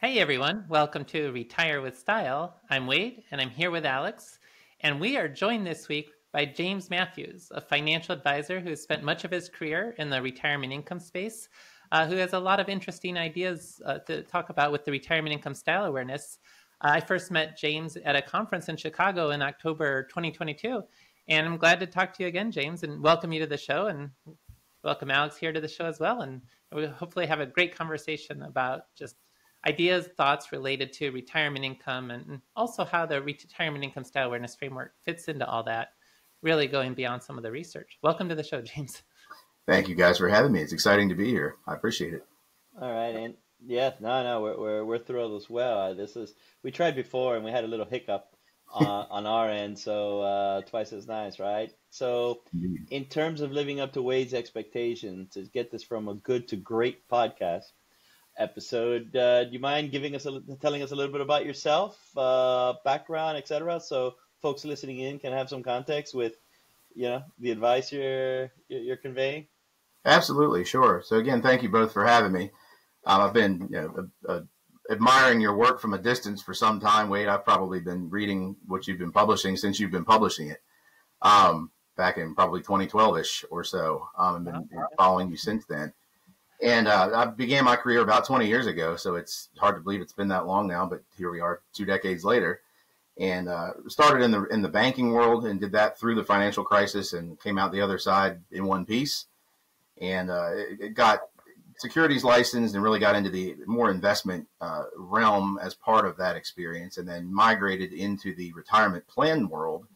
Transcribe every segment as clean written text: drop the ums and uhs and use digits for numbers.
Hey everyone, welcome to Retire with Style. I'm Wade and I'm here with Alex. And we are joined this week by James Matthews, a financial advisor who has spent much of his career in the retirement income space, who has a lot of interesting ideas to talk about with the retirement income style awareness. I first met James at a conference in Chicago in October 2022. And I'm glad to talk to you again, James, and welcome you to the show, and welcome Alex here to the show as well. And we'll hopefully have a great conversation about just ideas, thoughts related to retirement income, and also how the retirement income style awareness framework fits into all that, really going beyond some of the research. Welcome to the show, James. Thank you guys for having me. It's exciting to be here. I appreciate it. All right, and yeah, we're thrilled as well. We tried before and we had a little hiccup on our end, so twice as nice, right? So, in terms of living up to Wade's expectations, to get this from a good to great podcast episode, do you mind telling us a little bit about yourself, background, etc., so folks listening in can have some context with, the advice you're conveying? Absolutely, sure. So again, thank you both for having me. I've been admiring your work from a distance for some time, Wade. I've probably been reading what you've been publishing since you've been publishing it, back in probably 2012-ish or so. I've been following you since then. And I began my career about 20 years ago, so it's hard to believe it's been that long now, but here we are 2 decades later. And started in the banking world and did that through the financial crisis and came out the other side in one piece. And it got securities licensed and really got into the more investment realm as part of that experience, and then migrated into the retirement plan world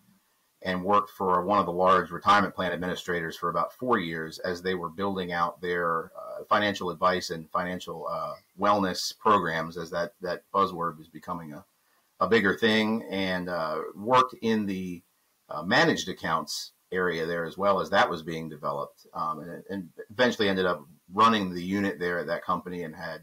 and worked for one of the large retirement plan administrators for about 4 years as they were building out their financial advice and financial wellness programs, as that buzzword was becoming a bigger thing, and worked in the managed accounts area there as well as that was being developed, and eventually ended up running the unit there at that company and had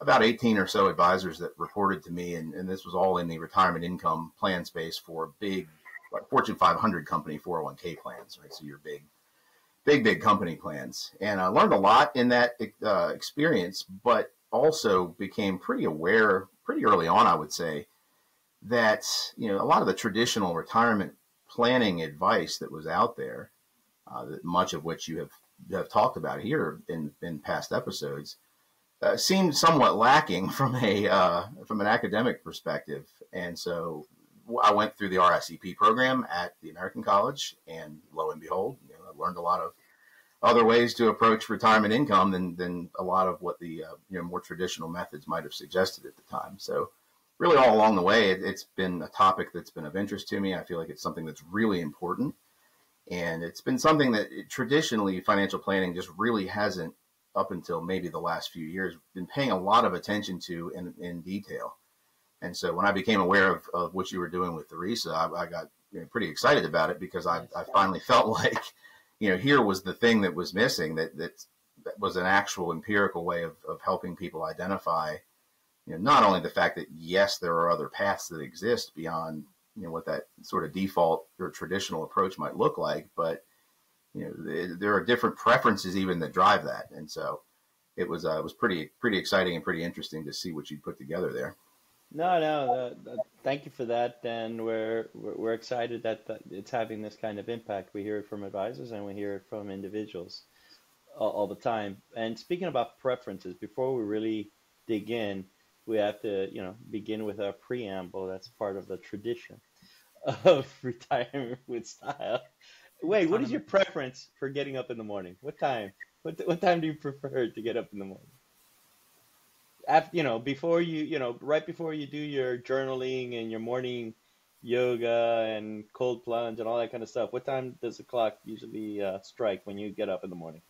about 18 or so advisors that reported to me, and this was all in the retirement income plan space for big, like Fortune 500 company 401k plans, right? So your big company plans. And I learned a lot in that experience, but also became pretty aware pretty early on, I would say, that, a lot of the traditional retirement planning advice that was out there, much of which you have talked about here in past episodes, seemed somewhat lacking from an academic perspective. And so I went through the RICP program at the American College, and lo and behold, I learned a lot of other ways to approach retirement income than a lot of what the more traditional methods might have suggested at the time. So really all along the way, it's been a topic that's been of interest to me. I feel like it's something that's really important, and it's been something that traditionally financial planning just really hasn't, up until maybe the last few years, been paying a lot of attention to in detail. And so when I became aware of what you were doing with the RISA, I got pretty excited about it, because I finally felt like, here was the thing that was missing, that was an actual empirical way of helping people identify, not only the fact that, yes, there are other paths that exist beyond, what that sort of default or traditional approach might look like, but, there are different preferences even that drive that. And so it was pretty exciting and pretty interesting to see what you put together there. No, thank you for that, and we're excited that it's having this kind of impact. We hear it from advisors and we hear it from individuals all the time. And speaking about preferences, before we really dig in, we have to begin with our preamble. That's part of the tradition of retirement with style. Wait, what is your preference for getting up in the morning? What time? What time do you prefer to get up in the morning? After, before right before you do your journaling and your morning yoga and cold plunge and all that kind of stuff, what time does the clock usually strike when you get up in the morning?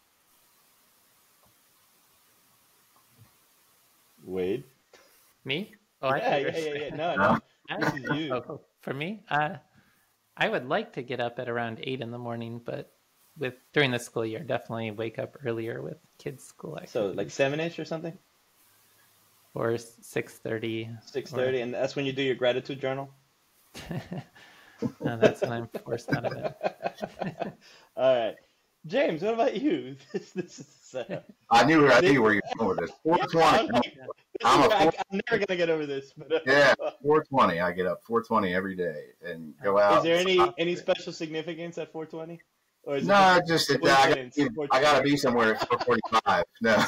Wade? Me? Oh, yeah. No. This is you. Oh, for me? I would like to get up at around 8 in the morning, but during the school year, definitely wake up earlier with kids' school activities. So like 7-ish or something? Or 6:30. 6:30, and that's when you do your gratitude journal? No, that's when I'm forced out of it. All right. James, what about you? This is I knew where you were going with this. 420. I'm never gonna get over this. But, yeah, 4:20. I get up 4:20 every day and go out. Is there any special significance at 4:20, or is it No, just just a coincidence? I gotta be somewhere at 4:45. No,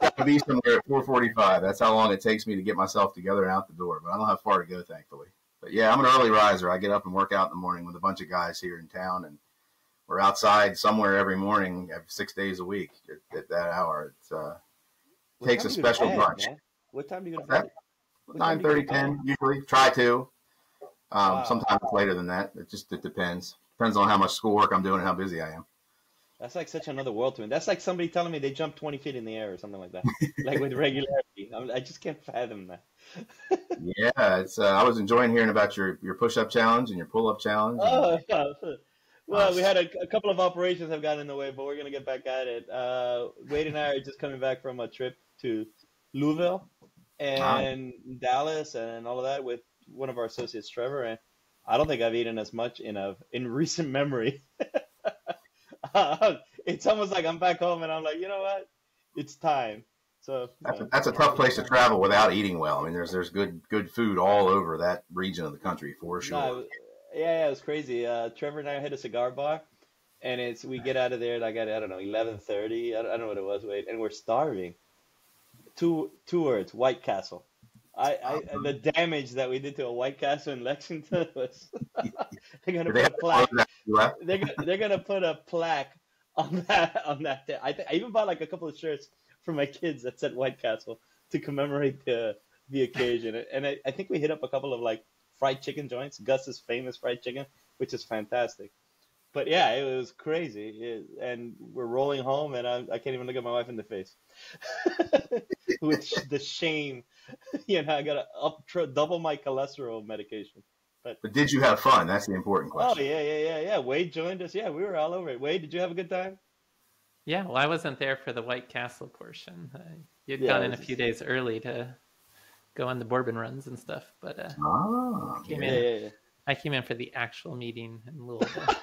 gotta be somewhere at 4:45. That's how long it takes me to get myself together and out the door. But I don't have far to go, thankfully. But yeah, I'm an early riser. I get up and work out in the morning with a bunch of guys here in town, and we're outside somewhere every morning, 6 days a week at that hour. It takes a special brunch. What time do you go to bed? 9:30, 10 usually. Try to. Wow. Sometimes it's later than that. It depends. Depends on how much schoolwork I'm doing and how busy I am. That's like such another world to me. That's like somebody telling me they jump 20 feet in the air or something like that, like with regularity. I just can't fathom that. Yeah, I was enjoying hearing about your push-up challenge and your pull-up challenge. Well, we had a couple of operations have gotten in the way, but we're gonna get back at it. Wade and I are just coming back from a trip to Louisville and Dallas and all of that with one of our associates, Trevor, and I don't think I've eaten as much in recent memory. It's almost like I'm back home and I'm like, you know what? It's time. So that's a tough place to travel without eating well. I mean, there's good food all over that region of the country for sure. No, yeah, it was crazy. Trevor and I hit a cigar bar, and we get out of there like at, I don't know, 11:30. I don't know what it was, Wade, and we're starving. Two words, White Castle. The damage that we did to a White Castle in Lexington was they're gonna put a plaque. They're gonna put a plaque on that day. I even bought like a couple of shirts for my kids that said White Castle to commemorate the occasion. And I think we hit up a couple of like fried chicken joints, Gus's famous fried chicken, which is fantastic. But yeah, it was crazy. And we're rolling home, and I can't even look at my wife in the face. With the shame, I got to double my cholesterol medication. But did you have fun? That's the important question. Oh, yeah. Wade joined us. Yeah, we were all over it. Wade, did you have a good time? Yeah, well, I wasn't there for the White Castle portion. You'd gone in a few days early to go on the bourbon runs and stuff, but I came in for the actual meeting in Louisville.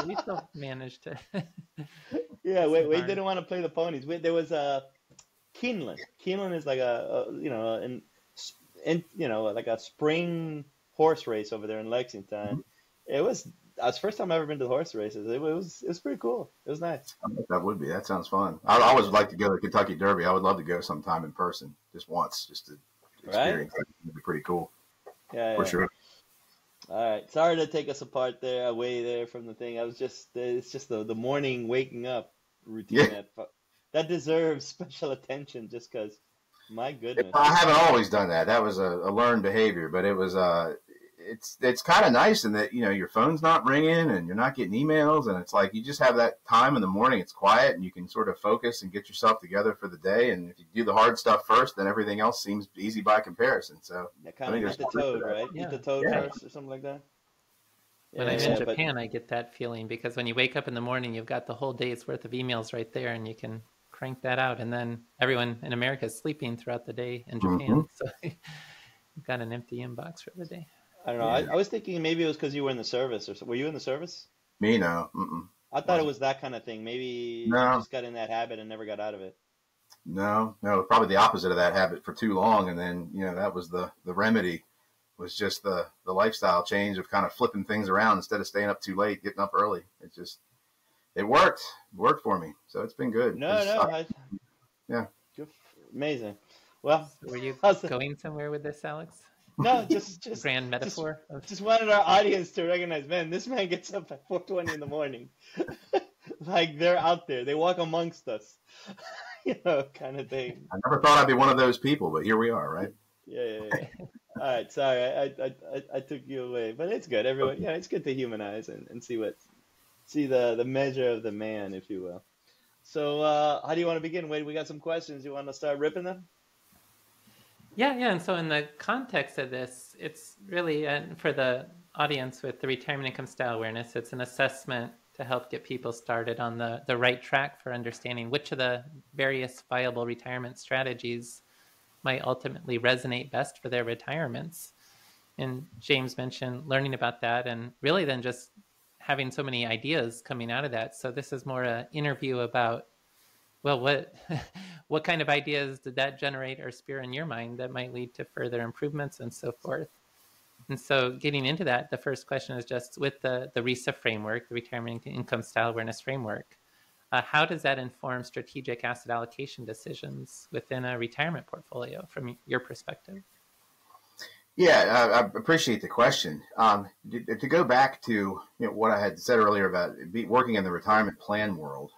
We still managed to. Yeah, Wade didn't want to play the ponies. There was Keeneland. Keeneland is like like a spring horse race over there in Lexington. It was first time I've ever been to the horse races. It was pretty cool. It was nice. That would be. That sounds fun. I'd always like to go to the Kentucky Derby. I would love to go sometime in person, just once, just to experience it. It'd be pretty cool. Yeah, for sure. All right. Sorry to take us apart there, away there from the thing. It's just the morning waking up routine that deserves special attention just because, my goodness. I haven't always done that. That was a learned behavior, but it was it's kind of nice in that, your phone's not ringing and you're not getting emails, and it's like you just have that time in the morning. It's quiet and you can sort of focus and get yourself together for the day. And if you do the hard stuff first, then everything else seems easy by comparison. So kind of eat the toad, right? Yeah. Eat the toad first or something like that. When I'm in Japan, I get that feeling because when you wake up in the morning, you've got the whole day's worth of emails right there, and you can crank that out. And then everyone in America is sleeping throughout the day in Japan, so you've got an empty inbox for the day. I don't know. I was thinking maybe it was because you were in the service, or were you in the service? Me, no. Mm-mm. I thought it was that kind of thing. Maybe you just got in that habit and never got out of it. No, probably the opposite of that habit for too long, and then that was the remedy. Was just the lifestyle change of kind of flipping things around instead of staying up too late, getting up early. It worked. It worked for me, so it's been good. Yeah, amazing. Well, so were you going somewhere with this, Alex? No, just grand metaphor. Just wanted our audience to recognize, man, this man gets up at 4:20 in the morning. Like they're out there, they walk amongst us, kind of thing. I never thought I'd be one of those people, but here we are, right? Yeah. All right, sorry, I took you away, but it's good. Everyone, it's good to humanize and see the measure of the man, if you will. So, how do you want to begin, Wade? We got some questions. You want to start ripping them? Yeah. And so in the context of this, it's really, for the audience with the retirement income style awareness, it's an assessment to help get people started on the right track for understanding which of the various viable retirement strategies might ultimately resonate best for their retirements. And James mentioned learning about that and really then just having so many ideas coming out of that. So this is more an interview about, well, what kind of ideas did that generate or spur in your mind that might lead to further improvements and so forth? And so getting into that, the first question is just with the RISA framework, the Retirement Income Style Awareness Framework, how does that inform strategic asset allocation decisions within a retirement portfolio from your perspective? Yeah, I appreciate the question. To go back to what I had said earlier about working in the retirement plan world,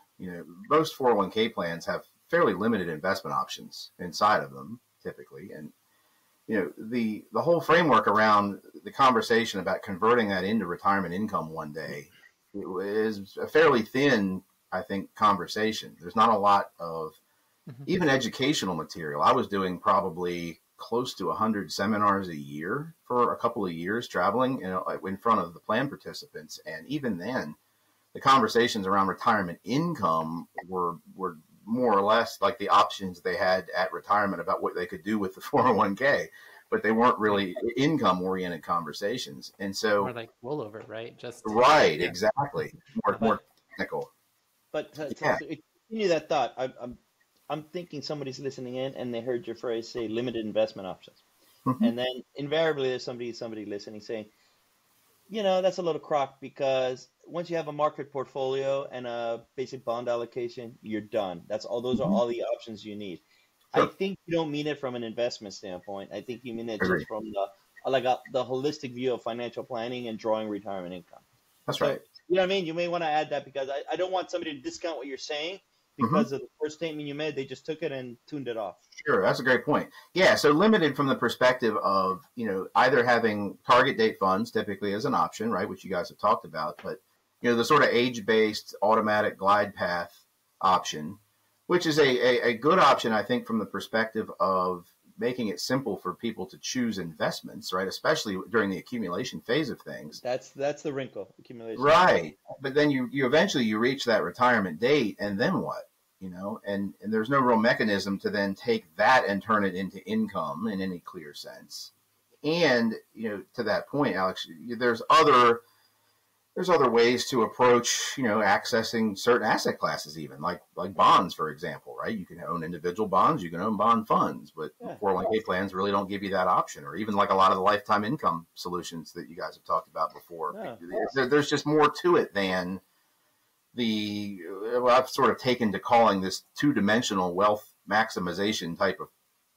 most 401k plans have fairly limited investment options inside of them typically, and the whole framework around the conversation about converting that into retirement income one day is a fairly thin, I think, conversation. There's not a lot of even educational material. I was doing probably close to 100 seminars a year for a couple of years, traveling in front of the plan participants. And even then, the conversations around retirement income were more or less like the options they had at retirement about what they could do with the 401k, but they weren't really income-oriented conversations. And so, more like rollover, right? Right, exactly. More technical. But to continue that thought, I'm thinking somebody's listening in and they heard your phrase say limited investment options. And then invariably there's somebody listening saying, that's a little crock because once you have a market portfolio and a basic bond allocation, you're done. That's all. Those are all the options you need. Sure. I think you don't mean it from an investment standpoint. I think you mean it just from the holistic view of financial planning and drawing retirement income. That's right. You know what I mean? You may want to add that because I don't want somebody to discount what you're saying because of the first statement you made. They just took it and tuned it off. Sure, that's a great point. Yeah, so limited from the perspective of, either having target date funds typically as an option, right, which you guys have talked about, but, the sort of age-based automatic glide path option, which is a good option, I think, from the perspective of making it simple for people to choose investments, right, especially during the accumulation phase of things. That's the wrinkle, accumulation. Right, but then you eventually reach that retirement date, and then what? And there's no real mechanism to then take that and turn it into income in any clear sense. And, to that point, Alex, there's other ways to approach, accessing certain asset classes, even like bonds, for example, right? You can own individual bonds, you can own bond funds, but 401k plans really don't give you that option, or even like a lot of the lifetime income solutions that you guys have talked about before. There's just more to it than I've sort of taken to calling this two-dimensional wealth maximization type of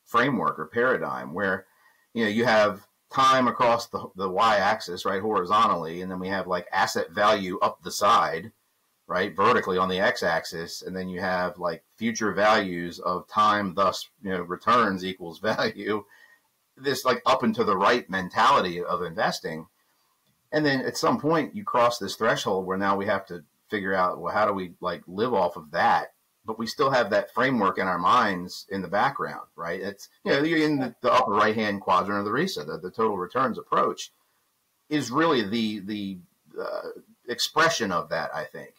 framework or paradigm where, you have time across the y-axis, right, horizontally, and then we have like asset value up the side, right, vertically on the x-axis, and then you have like future values of time, thus, returns equals value, this like up and to the right mentality of investing. And then at some point you cross this threshold where now we have to figure out, well, how do we like live off of that? But we still have that framework in our minds in the background, right? It's, you're in the upper right-hand quadrant of the RISA, the total returns approach is really the expression of that, I think.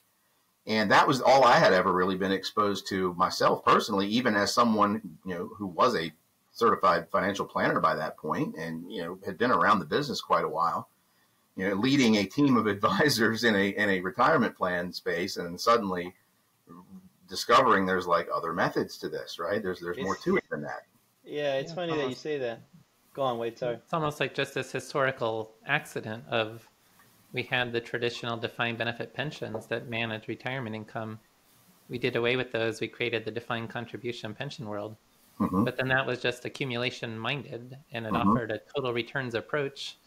And that was all I had ever really been exposed to myself personally, even as someone, who was a certified financial planner by that point and, had been around the business quite a while. Leading a team of advisors in a retirement plan space, and suddenly discovering there's like other methods to this, right? There's more to it than that. Yeah, it's funny that you say that. Go on, Wade, sorry. It's almost like just this historical accident of we had the traditional defined benefit pensions that manage retirement income. We did away with those. We created the defined contribution pension world. But then that was just accumulation minded, and it offered a total returns approach.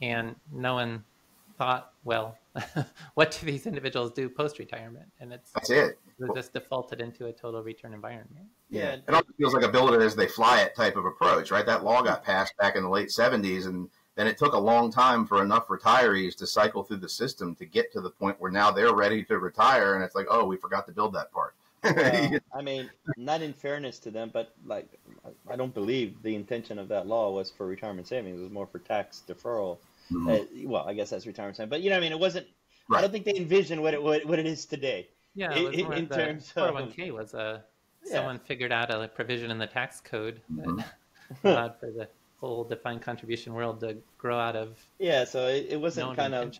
And no one thought, well, what do these individuals do post-retirement? And that's it. It was just defaulted into a total return environment. Yeah. It almost feels like a build it as they fly it type of approach, right? That law got passed back in the late 70s, and then it took a long time for enough retirees to cycle through the system to get to the point where now they're ready to retire, and it's like, oh, we forgot to build that part. I mean, not in fairness to them, but like, I don't believe the intention of that law was for retirement savings. It was more for tax deferral. Well, I guess that's retirement savings, but it wasn't. Right. I don't think they envisioned what it is today. Yeah, in terms of 401k was someone figured out a provision in the tax code that allowed for the whole defined contribution world to grow out of. Yeah, so it wasn't kind of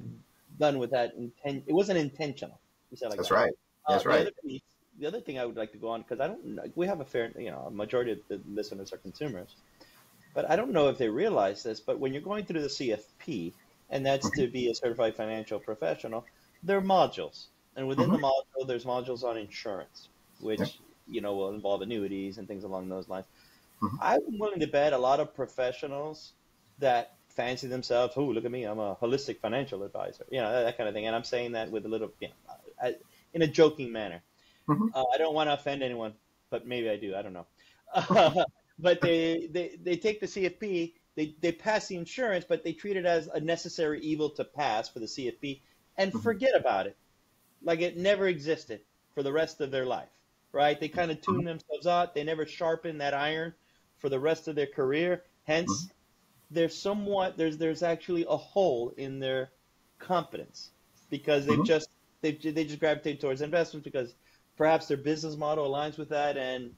done with that intent. It wasn't intentional. You said like that's that. Right. That's right. The other piece the other thing I would like to go on, because I don't know, we have a fair, a majority of the listeners are consumers, but I don't know if they realize this, but when you're going through the CFP, and that's to be a certified financial professional, there are modules. And within the module, there's modules on insurance, which, will involve annuities and things along those lines. I'm willing to bet a lot of professionals that fancy themselves, oh, look at me, I'm a holistic financial advisor, that kind of thing. And I'm saying that with a little, in a joking manner. I don't want to offend anyone, but maybe I do. I don't know. But they take the CFP, they pass the insurance, but they treat it as a necessary evil to pass for the CFP and forget about it. Like it never existed for the rest of their life, right? They kind of tune themselves out. They never sharpen that iron for the rest of their career. Hence, there's actually a hole in their competence because they just gravitate towards investments because perhaps their business model aligns with that, and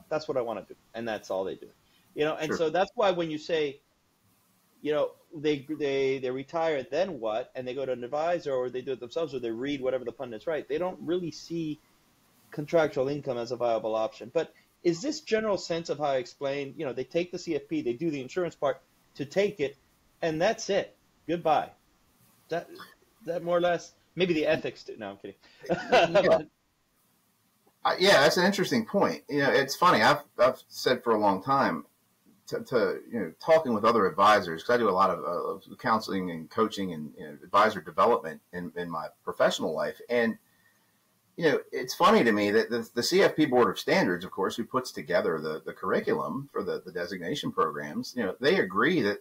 that's what I want to do, and that's all they do, and so that's why when you say, they retire, then what, and they go to an advisor or they do it themselves or they read whatever the pundits write, they don't really see contractual income as a viable option. But is this general sense of how I explained, they take the CFP, they do the insurance part to take it, and that's it. Goodbye. That more or less, maybe the ethics too. No, I'm kidding. Yeah, that's an interesting point. It's funny. I've said for a long time to talking with other advisors, because I do a lot of counseling and coaching and advisor development in my professional life. And it's funny to me that the CFP Board of Standards, of course, who puts together the curriculum for the designation programs, they agree that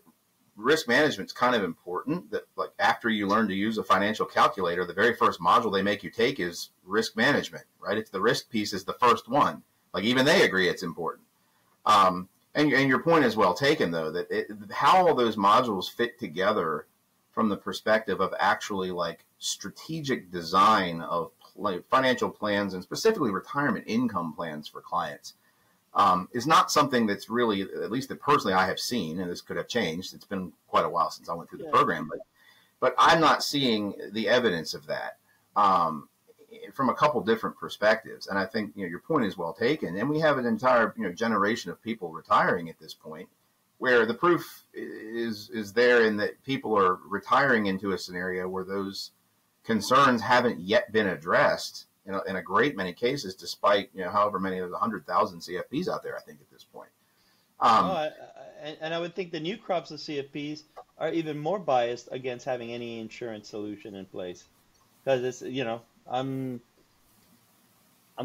risk management is kind of important. That like after you learn to use a financial calculator, the very first module they make you take is risk management, right? It's the risk piece is the first one. Like even they agree it's important. And your point is well taken, though, that how all those modules fit together from the perspective of actually like strategic design of financial plans and specifically retirement income plans for clients is not something that's really, at least that personally I have seen, and this could have changed. It's been quite a while since I went through the program, but I'm not seeing the evidence of that from a couple different perspectives. And I think your point is well taken. And we have an entire generation of people retiring at this point, where the proof is there in that people are retiring into a scenario where those concerns haven't yet been addressed in a great many cases, despite however many of the 100,000 CFPs out there, I think at this point. And I would think the new crops of CFPs are even more biased against having any insurance solution in place, because it's I'm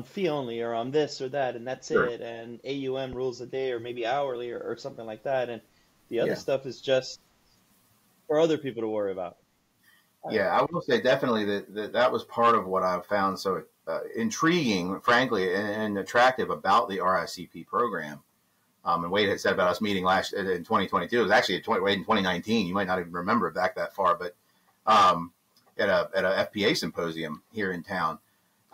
fee only, or I'm this or that, and that's it, and AUM rules the day, or maybe hourly, or something like that, and the other stuff is just for other people to worry about. Yeah, I will say definitely that was part of what I found so intriguing, frankly, and attractive about the RICP program. And Wade had said about us meeting in 2022. It was actually in 2019. You might not even remember it back that far, but at a FPA symposium here in town.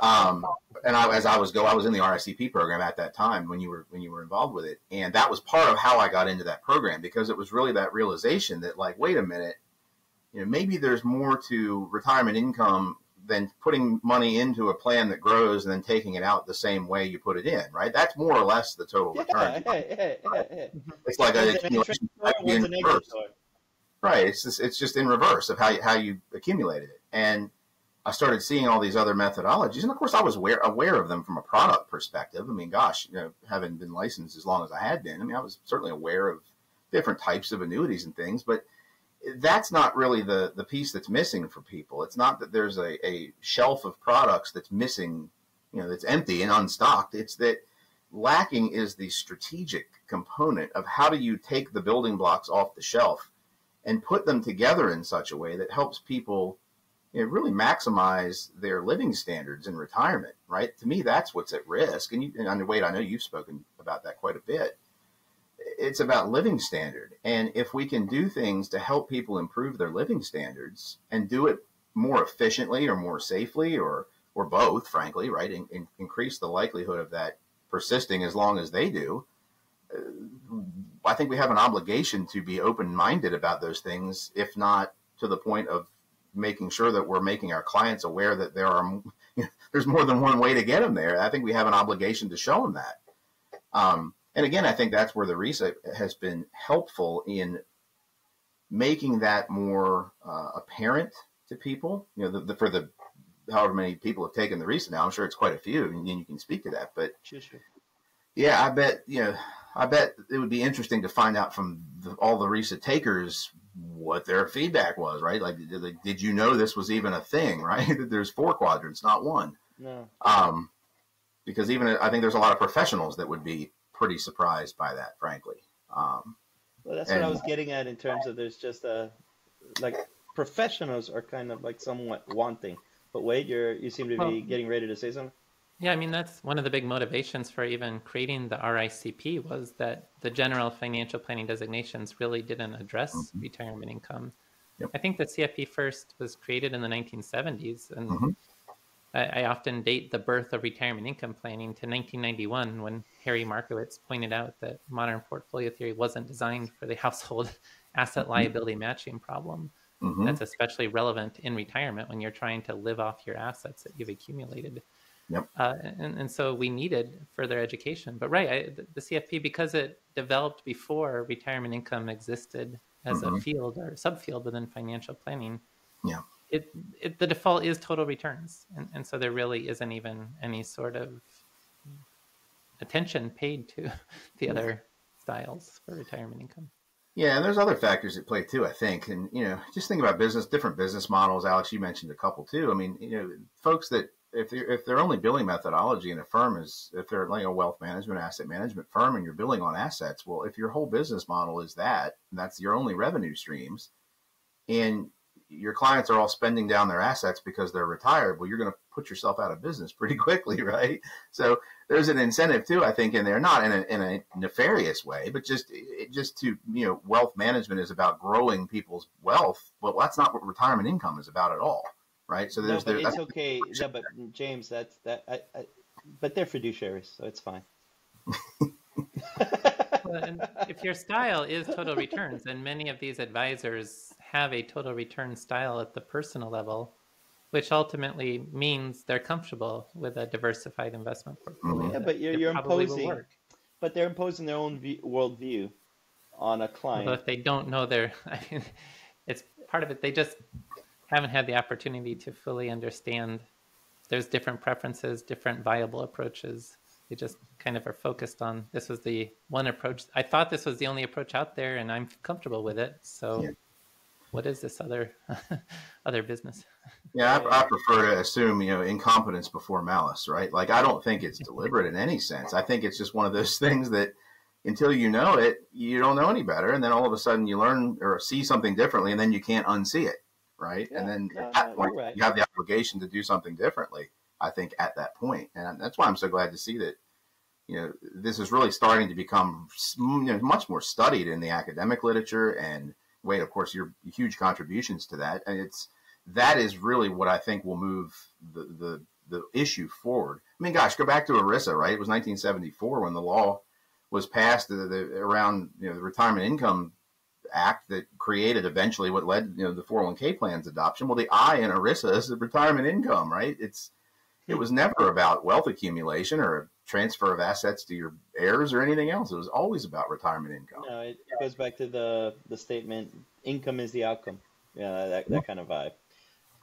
And I was in the RICP program at that time when you were involved with it, and that was part of how I got into that program, because it was really that realization that, like, wait a minute, maybe there's more to retirement income than putting money into a plan that grows and then taking it out the same way you put it in, right? That's more or less the total return. It's like an accumulation in reverse. Right. It's just in reverse of how you accumulated it. And I started seeing all these other methodologies, and of course I was aware of them from a product perspective. I mean, gosh, having been licensed as long as I had been, I mean, I was certainly aware of different types of annuities and things, but that's not really the piece that's missing for people. It's not that there's a shelf of products that's missing, that's empty and unstocked. It's that lacking is the strategic component of how do you take the building blocks off the shelf and put them together in such a way that helps people really maximize their living standards in retirement, right? To me, that's what's at risk. And Wade, I know you've spoken about that quite a bit. It's about living standard. And if we can do things to help people improve their living standards and do it more efficiently or more safely or both, frankly, right, and increase the likelihood of that persisting as long as they do, I think we have an obligation to be open-minded about those things, if not to the point of making sure that we're making our clients aware that there are there's more than one way to get them there. I think we have an obligation to show them that. And again, I think that's where the RISA has been helpful in making that more apparent to people. You know, for the however many people have taken the RISA now, I'm sure it's quite a few, and you can speak to that. But sure. Yeah, I bet it would be interesting to find out from all the RISA takers what their feedback was, right? Like, did you know this was even a thing, right? That there's 4 quadrants, not 1. No. Because I think there's a lot of professionals that would be pretty surprised by that, frankly. Well, that's what I was getting at in terms of there's just like professionals are kind of like somewhat wanting. But Wade, you seem to be getting ready to say something. Yeah, I mean, that's one of the big motivations for even creating the RICP was that the general financial planning designations really didn't address retirement income. Yep. I think the CFP first was created in the 1970s, and I often date the birth of retirement income planning to 1991 when Harry Markowitz pointed out that modern portfolio theory wasn't designed for the household asset liability matching problem. That's especially relevant in retirement when you're trying to live off your assets that you've accumulated. Yep. And so we needed further education. But the CFP, because it developed before retirement income existed as a field or subfield within financial planning, the default is total returns. And so there really isn't even any sort of attention paid to the other styles for retirement income. Yeah, and there's other factors at play too, I think. And, just think about different business models. Alex, you mentioned a couple too. I mean, folks that, if their only billing methodology in a firm is, if they're like a wealth management, asset management firm and you're billing on assets, well, if your whole business model is that, and that's your only revenue streams, and your clients are all spending down their assets because they're retired, well, you're going to put yourself out of business pretty quickly, right? So there's an incentive too, I think, in there, not in a nefarious way, but just to, wealth management is about growing people's wealth. Well, that's not what retirement income is about at all. Right. So but it's okay. No, but James, but they're fiduciaries, so it's fine. Well, and if your style is total returns, and many of these advisors have a total return style at the personal level, which ultimately means they're comfortable with a diversified investment portfolio. Yeah, but you're imposing, but they're imposing their own worldview on a client. But if they don't know it's part of it. They just haven't had the opportunity to fully understand there's different preferences, different viable approaches. They just kind of are focused on, this was the one approach. I thought this was the only approach out there and I'm comfortable with it. So what is this other business? Yeah, I prefer to assume, incompetence before malice, right? Like, I don't think it's deliberate in any sense. I think it's just one of those things that until you know it, you don't know any better. And then all of a sudden you learn or see something differently and then you can't unsee it. Right. Yeah, and then at that point, you have the obligation to do something differently, I think, at that point. And that's why I'm so glad to see that, this is really starting to become much more studied in the academic literature. And Wade, of course, your huge contributions to that. And that is really what I think will move the issue forward. I mean, gosh, go back to ERISA, right? It was 1974 when the law was passed around the Retirement Income Act that created eventually what led the 401k plan's adoption. Well, the I in ERISA is the retirement income, right? It was never about wealth accumulation or a transfer of assets to your heirs or anything else. It was always about retirement income. No, it goes back to the statement, income is the outcome. Yeah, that kind of vibe.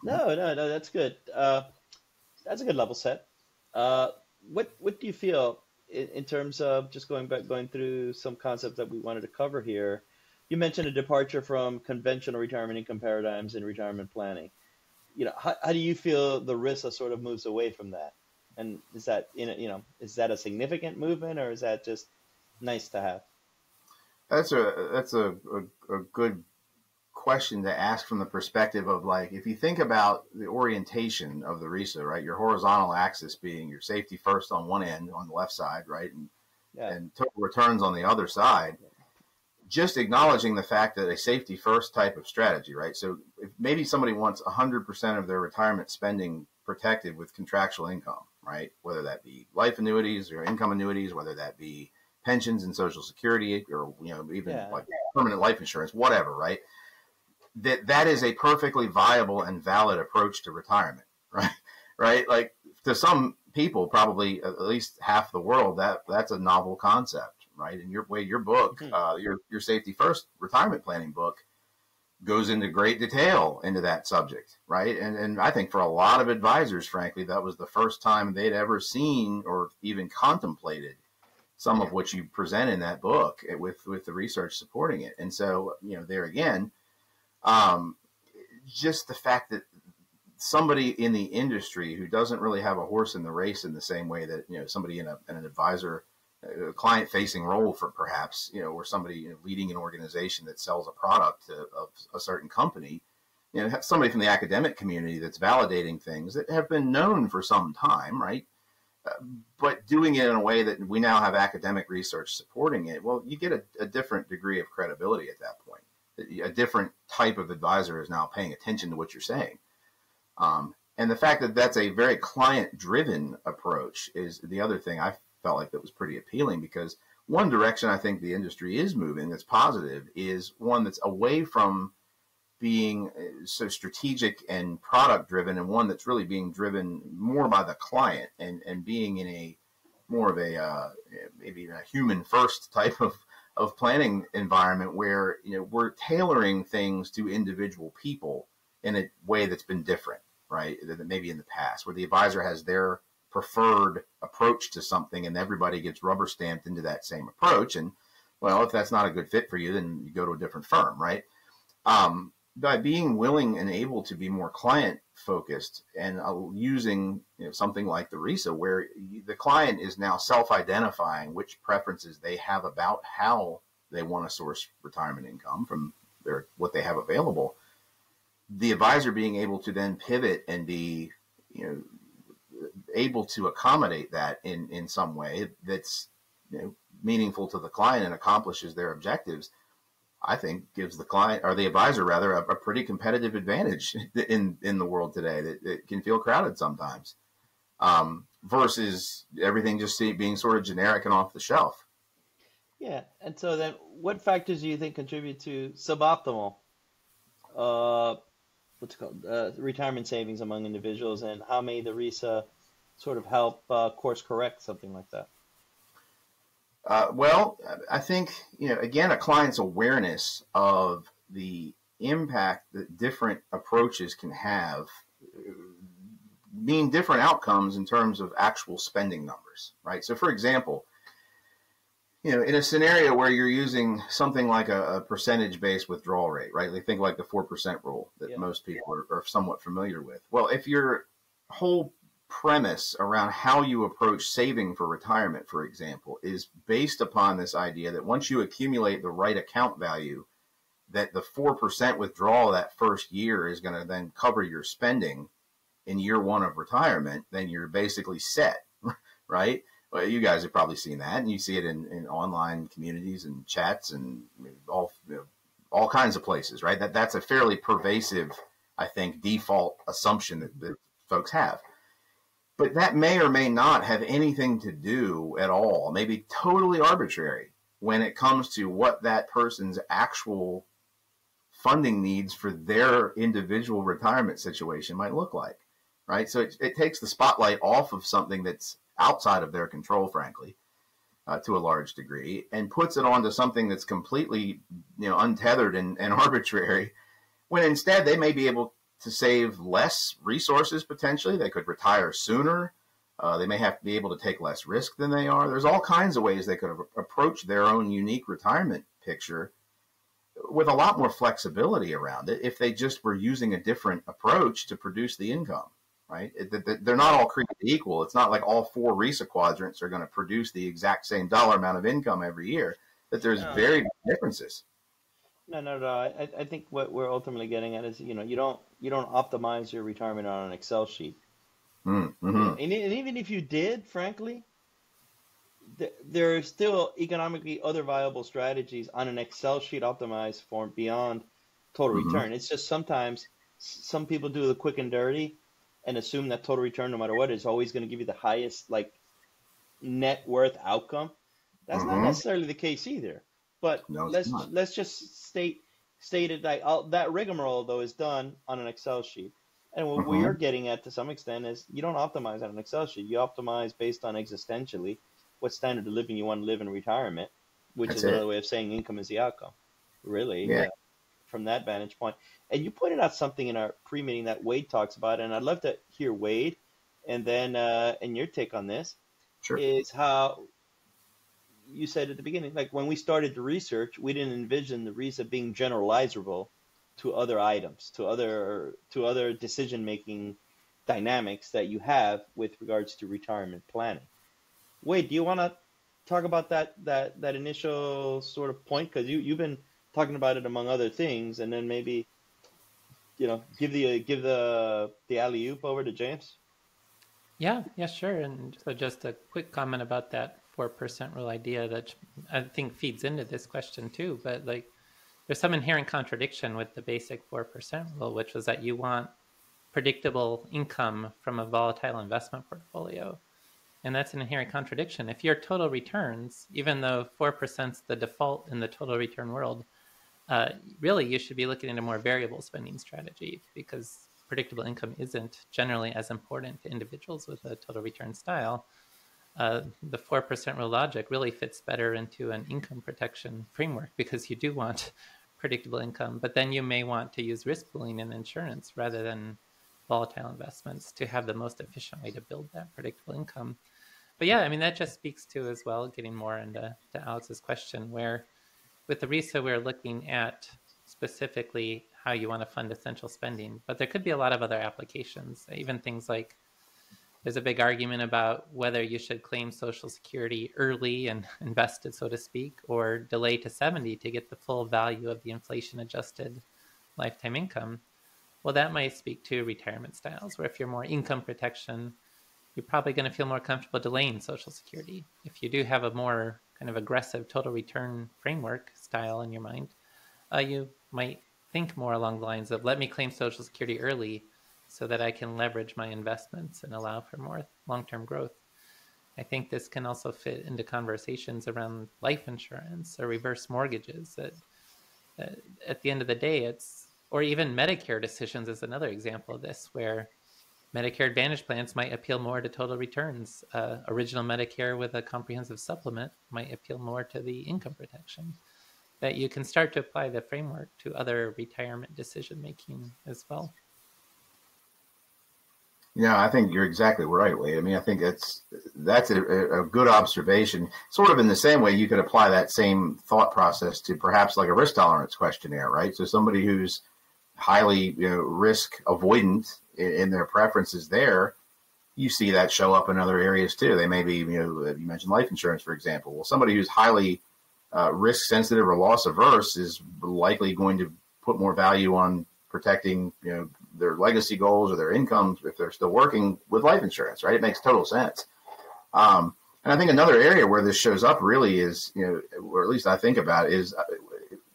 No, that's good. That's a good level set. What do you feel in terms of just going through some concepts that we wanted to cover here? You mentioned a departure from conventional retirement income paradigms in retirement planning. How do you feel the RISA sort of moves away from that? And is that is that a significant movement, or is that just nice to have? That's a good question to ask from the perspective of, like, if you think about the orientation of the RISA, right? Your horizontal axis being your safety first on one end, on the left side, right, and total returns on the other side. Just acknowledging the fact that a safety first type of strategy, right? So if maybe somebody wants 100% of their retirement spending protected with contractual income, right? Whether that be life annuities or income annuities, whether that be pensions and Social Security, or even like permanent life insurance, whatever, right? That is a perfectly viable and valid approach to retirement, right? Right? Like, to some people, probably at least half the world, that's a novel concept, right? And your book, your Safety First retirement planning book, goes into great detail into that subject, right? And I think for a lot of advisors, frankly, that was the first time they'd ever seen or even contemplated some of what you present in that book with the research supporting it. And so, there again, just the fact that somebody in the industry who doesn't really have a horse in the race in the same way that, somebody in an advisor, a client facing role for perhaps, or somebody leading an organization that sells a product of a certain company, somebody from the academic community that's validating things that have been known for some time, right? But doing it in a way that we now have academic research supporting it, well, you get a different degree of credibility at that point. A different type of advisor is now paying attention to what you're saying. And the fact that that's a very client-driven approach is the other thing I felt like that was pretty appealing, because one direction I think the industry is moving that's positive is one that's away from being so strategic and product driven, and one that's really being driven more by the client and being in a more of a maybe a human first type of planning environment where we're tailoring things to individual people in a way that's been different, right? Than maybe in the past, where the advisor has their preferred approach to something and everybody gets rubber stamped into that same approach. And well, if that's not a good fit for you, then you go to a different firm, right? By being willing and able to be more client focused and using something like the RISA, where the client is now self-identifying which preferences they have about how they want to source retirement income from what they have available, the advisor being able to then pivot and be able to accommodate that in some way that's meaningful to the client and accomplishes their objectives, I think gives the client, or the advisor rather, a pretty competitive advantage in the world today that can feel crowded sometimes, versus everything just being sort of generic and off the shelf. Yeah, and so then what factors do you think contribute to suboptimal retirement savings among individuals, and how may the RISA sort of help course correct something like that? Well, I think, again, a client's awareness of the impact that different approaches can have mean different outcomes in terms of actual spending numbers, right? So, for example, in a scenario where you're using something like a percentage-based withdrawal rate, right? They think like the 4% rule that most people are somewhat familiar with. Well, if your whole premise around how you approach saving for retirement, for example, is based upon this idea that once you accumulate the right account value, that the 4% withdrawal that first year is going to then cover your spending in year one of retirement, then you're basically set, right? Well, you guys have probably seen that, and you see it in online communities and chats and all kinds of places, right? That's a fairly pervasive, I think, default assumption that folks have. But that may or may not have anything to do at all, maybe totally arbitrary, when it comes to what that person's actual funding needs for their individual retirement situation might look like, right? So it takes the spotlight off of something that's outside of their control, frankly, to a large degree, and puts it onto something that's completely, untethered and arbitrary, when instead they may be able to save less resources potentially. They could retire sooner. They may have to be able to take less risk than they are. There's all kinds of ways they could approach their own unique retirement picture with a lot more flexibility around it if they just were using a different approach to produce the income, right? They're not all created equal. It's not like all 4 RISA quadrants are going to produce the exact same dollar amount of income every year, that there's very big differences. No. I think what we're ultimately getting at is, you don't optimize your retirement on an Excel sheet. And even if you did, frankly, there are still economically other viable strategies on an Excel sheet optimized form beyond total return. It's just sometimes some people do the quick and dirty and assume that total return, no matter what, is always going to give you the highest net worth outcome. That's not necessarily the case either. But let's just state it like that rigmarole though is done on an Excel sheet, And what we are getting at to some extent is you don't optimize on an Excel sheet. You optimize based on existentially what standard of living you want to live in retirement, which That's is it. another way of saying income is the outcome, really, Yeah. from that vantage point. And you pointed out something in our pre-meeting that Wade talks about, and I'd love to hear Wade and then and your take on this, Sure. is how you said at the beginning, like when we started the research, we didn't envision the RISA being generalizable to other items, to other decision-making dynamics that you have with regards to retirement planning. Wade, do you want to talk about that initial sort of point? Because you've been talking about it among other things, and then maybe give the alley-oop over to James. Yeah, sure. And so just a quick comment about that 4% rule idea that I think feeds into this question too. But like, there's some inherent contradiction with the basic 4% rule, which was that you want predictable income from a volatile investment portfolio. And that's an inherent contradiction. If your total returns, even though 4% is the default in the total return world, really you should be looking at a more variable spending strategy, because predictable income isn't generally as important to individuals with a total return style. The 4% rule logic really fits better into an income protection framework, because you do want predictable income, but then you may want to use risk pooling and insurance rather than volatile investments to have the most efficient way to build that predictable income. But yeah, I mean, that just speaks to as well, getting more into Alex's question, where with the RISA, we're looking at specifically how you want to fund essential spending, but there could be a lot of other applications, even things like there's a big argument about whether you should claim Social Security early and invest it, so to speak, or delay to 70 to get the full value of the inflation-adjusted lifetime income. Well, that might speak to retirement styles, where if you're more income protection, you're probably going to feel more comfortable delaying Social Security. If you do have a more kind of aggressive total return framework style in your mind, you might think more along the lines of, let me claim Social Security early so that I can leverage my investments and allow for more long-term growth. I think this can also fit into conversations around life insurance or reverse mortgages. That at the end of the day, or even Medicare decisions is another example of this, where Medicare Advantage plans might appeal more to total returns. Original Medicare with a comprehensive supplement might appeal more to the income protection. That you can start to apply the framework to other retirement decision-making as well. Yeah, I think you're exactly right, Wade. I mean, I think that's a good observation. Sort of in the same way, you could apply that same thought process to perhaps like a risk tolerance questionnaire, right? So somebody who's highly risk avoidant in their preferences there, you see that show up in other areas too. They may be, you mentioned life insurance, for example. Well, somebody who's highly risk sensitive or loss averse is likely going to put more value on protecting, their legacy goals or their incomes if they're still working with life insurance, right? It makes total sense. And I think another area where this shows up really is, or at least I think about it, is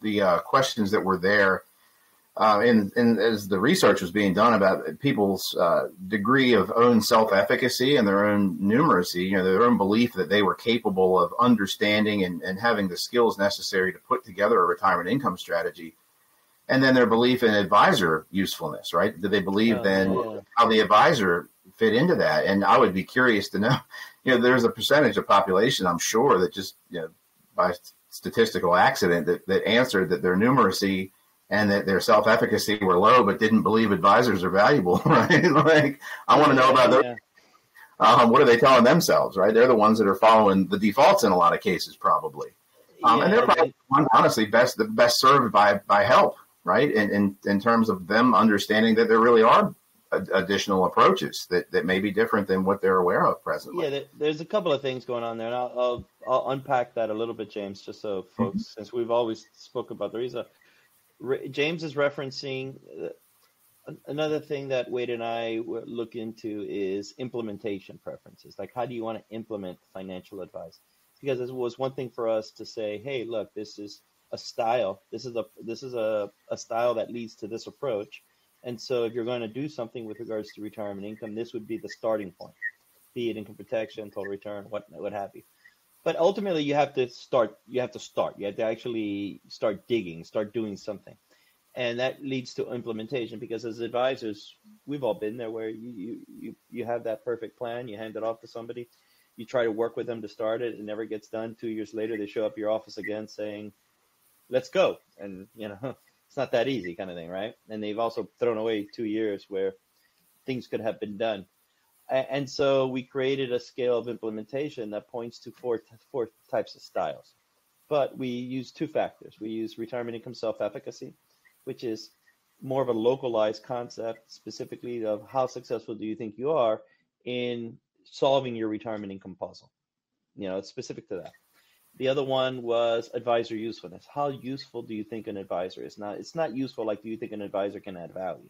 the questions that were there and as the research was being done about people's degree of own self-efficacy and their own numeracy, their own belief that they were capable of understanding and having the skills necessary to put together a retirement income strategy. And then their belief in advisor usefulness, right? Do they believe how the advisor fit into that? And I would be curious to know, there's a percentage of population, I'm sure, that just, by statistical accident that answered that their numeracy and that their self-efficacy were low, but didn't believe advisors are valuable, right? Like, I want to know about those. What are they telling themselves, right? They're the ones that are following the defaults in a lot of cases, probably. And they're probably, honestly, best served by help, right? In terms of them understanding that there really are additional approaches that may be different than what they're aware of presently. Yeah, there's a couple of things going on there, and I'll unpack that a little bit, James, just so folks, since we've always spoke about the RISA. James is referencing another thing that Wade and I look into is implementation preferences. Like, how do you want to implement financial advice? Because it was one thing for us to say, hey, look, this is a style. This is a style that leads to this approach. And so if you're going to do something with regards to retirement income, this would be the starting point, be it income protection, total return, what have you. But ultimately, you have to start. You have to actually start digging, start doing something. And that leads to implementation, because as advisors, we've all been there, where you have that perfect plan, you hand it off to somebody, you try to work with them to start it, it never gets done. 2 years later, they show up at your office again saying, let's go. And, it's not that easy, kind of thing, right? And they've also thrown away 2 years where things could have been done. And so we created a scale of implementation that points to four types of styles. But we use two factors. We use retirement income self-efficacy, which is more of a localized concept, specifically of how successful do you think you are in solving your retirement income puzzle. It's specific to that. The other one was advisor usefulness. How useful do you think an advisor is? Now, it's not useful like, do you think an advisor can add value?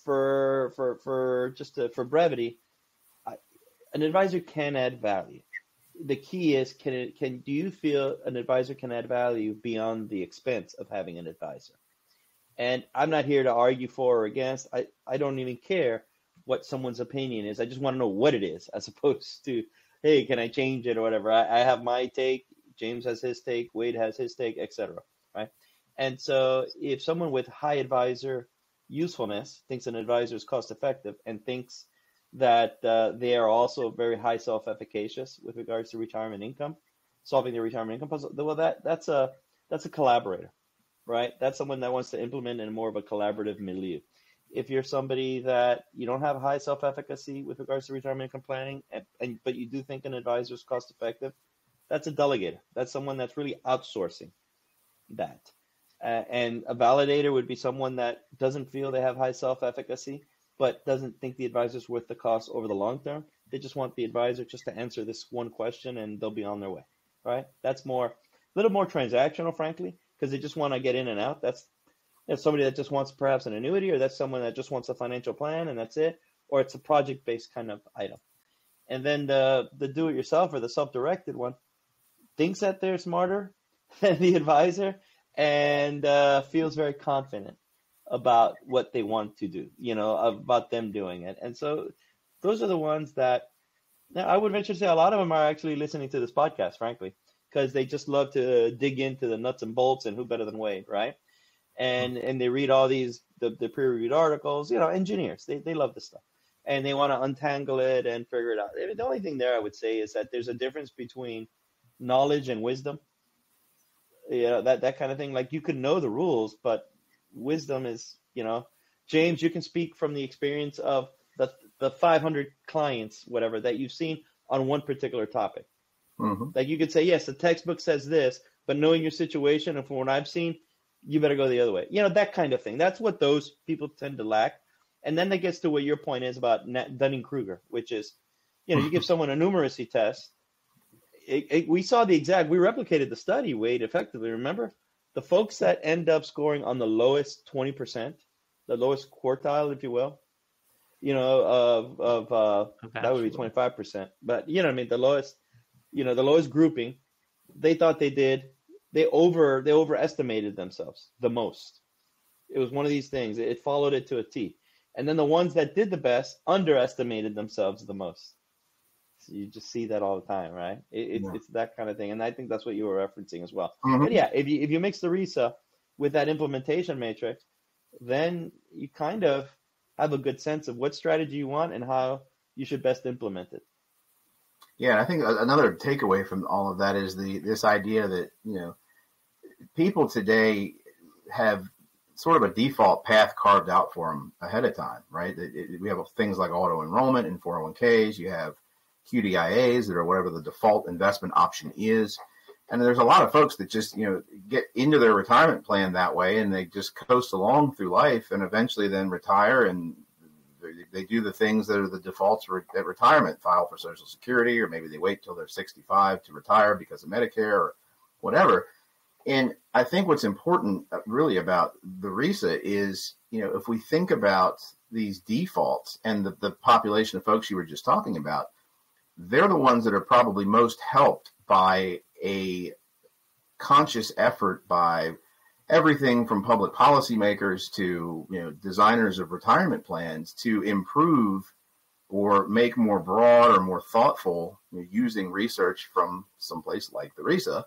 For brevity, an advisor can add value. The key is, do you feel an advisor can add value beyond the expense of having an advisor? And I'm not here to argue for or against. I don't even care what someone's opinion is. I just want to know what it is, as opposed to, hey, can I change it or whatever? I have my take, James has his take, Wade has his take, etc. Right? And so if someone with high advisor usefulness thinks an advisor is cost effective and thinks that they are also very high self-efficacious with regards to retirement income, solving their retirement income puzzle, well, that's a collaborator, right? That's someone that wants to implement in more of a collaborative milieu. If you're somebody that you don't have high self-efficacy with regards to retirement income planning, but you do think an advisor is cost effective, that's a delegator. That's someone that's really outsourcing that. And a validator would be someone that doesn't feel they have high self-efficacy, but doesn't think the advisor is worth the cost over the long term. They just want the advisor just to answer this one question and they'll be on their way, right? That's a little more transactional, frankly, because they just want to get in and out. That's somebody that just wants perhaps an annuity, or that's someone that just wants a financial plan and that's it, or it's a project-based kind of item. And then the do-it-yourself or the self-directed one thinks that they're smarter than the advisor and feels very confident about what they want to do, about them doing it. And so those are the ones that, now I would venture to say a lot of them are actually listening to this podcast, frankly, because they just love to dig into the nuts and bolts and who better than Wade, right? And they read all these, the peer-reviewed articles, engineers, they love this stuff. And they want to untangle it and figure it out. The only thing there I would say is that there's a difference between knowledge and wisdom. That kind of thing. Like, you can know the rules, but wisdom is, James, you can speak from the experience of the 500 clients, whatever, that you've seen on one particular topic. Mm-hmm. Like, you could say, yes, the textbook says this, but knowing your situation and from what I've seen, you better go the other way. That kind of thing. That's what those people tend to lack. And then that gets to what your point is about Dunning-Kruger, which is, you give someone a numeracy test. We replicated the study, Wade, effectively. Remember, the folks that end up scoring on the lowest 20%, the lowest quartile, if you will, that would be 25%. But the lowest, the lowest grouping, they thought they overestimated themselves the most. It was one of these things. It followed it to a T. And then the ones that did the best underestimated themselves the most. So you just see that all the time, right? It's that kind of thing. And I think that's what you were referencing as well. Mm-hmm. But yeah, if you mix the RISA with that implementation matrix, then you kind of have a good sense of what strategy you want and how you should best implement it. Yeah, I think another takeaway from all of that is this idea that, people today have sort of a default path carved out for them ahead of time, right? We have things like auto enrollment in 401ks. You have QDIAs that are whatever the default investment option is. And there's a lot of folks that just, get into their retirement plan that way, and they just coast along through life and eventually then retire, and they do the things that are the defaults at retirement, file for Social Security, or maybe they wait till they're 65 to retire because of Medicare or whatever. And I think what's important really about the RISA is, if we think about these defaults and the population of folks you were just talking about, they're the ones that are probably most helped by a conscious effort by everything from public policymakers to designers of retirement plans to improve or make more broad or more thoughtful, using research from someplace like the RISA,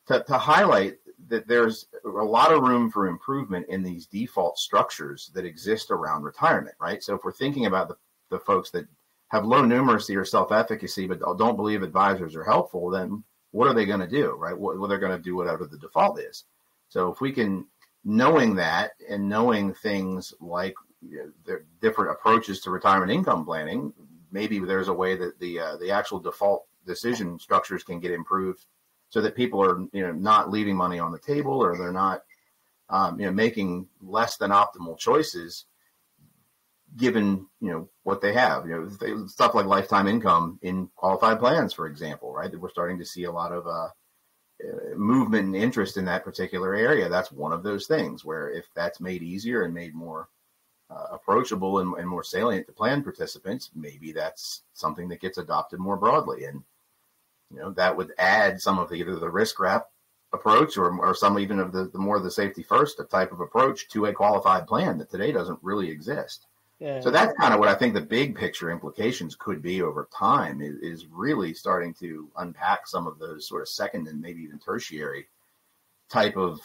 to highlight that there's a lot of room for improvement in these default structures that exist around retirement, right? So if we're thinking about the folks that have low numeracy or self-efficacy, but don't believe advisors are helpful, then what are they going to do, right? Well, they're going to do whatever the default is. So if we can, knowing that and knowing things like the different approaches to retirement income planning, maybe there's a way that the actual default decision structures can get improved so that people are, not leaving money on the table, or they're not, making less than optimal choices given, what they have, stuff like lifetime income in qualified plans, for example, right? That we're starting to see a lot of movement and interest in that particular area. That's one of those things where if that's made easier and made more approachable and more salient to plan participants, maybe that's something that gets adopted more broadly. And, that would add some of either the risk wrap approach or some even of the more of the safety first type of approach to a qualified plan that today doesn't really exist. Yeah. So that's kind of what I think the big picture implications could be over time is really starting to unpack some of those sort of second and maybe even tertiary type of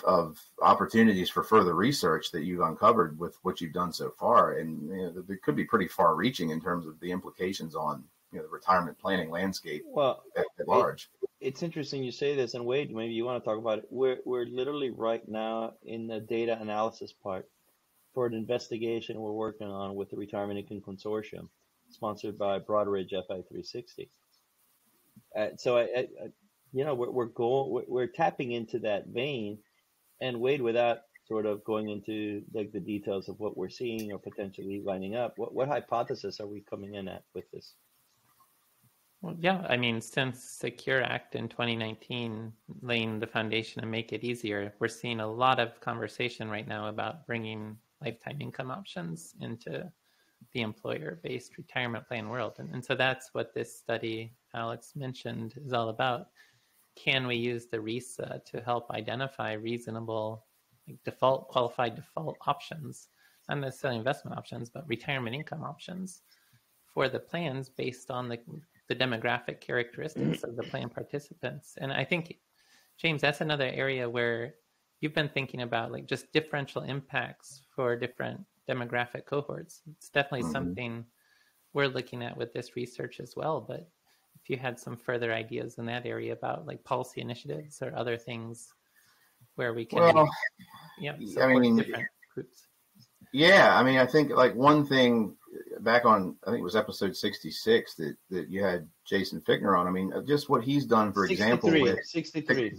opportunities for further research that you've uncovered with what you've done so far. And they could be pretty far reaching in terms of the implications on the retirement planning landscape at large. It's interesting you say this, and Wade, maybe you want to talk about it. We're literally right now in the data analysis part for an investigation we're working on with the Retirement Income Consortium, sponsored by Broadridge FI 360. So we're tapping into that vein, and Wade, without sort of going into like the details of what we're seeing or potentially lining up, what hypothesis are we coming in at with this? Well, yeah, I mean, since Secure Act in 2019 laying the foundation to make it easier, we're seeing a lot of conversation right now about bringing lifetime income options into the employer-based retirement plan world. And so that's what this study Alex mentioned is all about. Can we use the RISA to help identify reasonable qualified default options, not necessarily investment options, but retirement income options for the plans based on the demographic characteristics of the plan participants? And I think, James, that's another area where you've been thinking about like just differential impacts for different demographic cohorts. It's definitely something we're looking at with this research as well. But if you had some further ideas in that area about like policy initiatives or other things where we can support different groups. Yeah, I mean, I think like one thing back on, I think it was episode 66 that you had Jason Fichtner on. I mean, just what he's done, for example, with 63.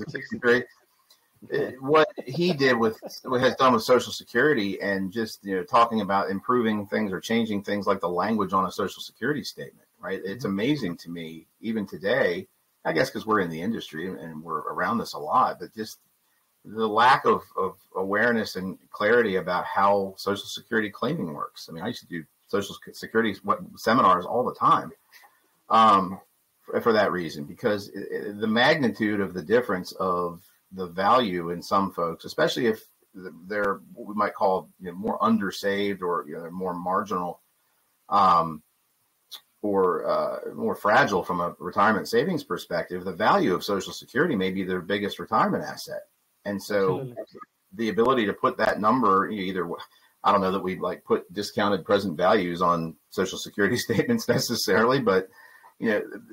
What he did has done with Social Security and just, talking about improving things or changing things like the language on a Social Security statement, right? It's amazing to me, even today, I guess because we're in the industry and we're around this a lot, but just the lack of awareness and clarity about how Social Security claiming works. I mean, I used to do Social Security seminars all the time for that reason, because the magnitude of the difference of the value in some folks, especially if they're what we might call more undersaved or they're more marginal or more fragile from a retirement savings perspective, the value of Social Security may be their biggest retirement asset. And so the ability to put that number, either, I don't know that we like put discounted present values on Social Security statements necessarily, but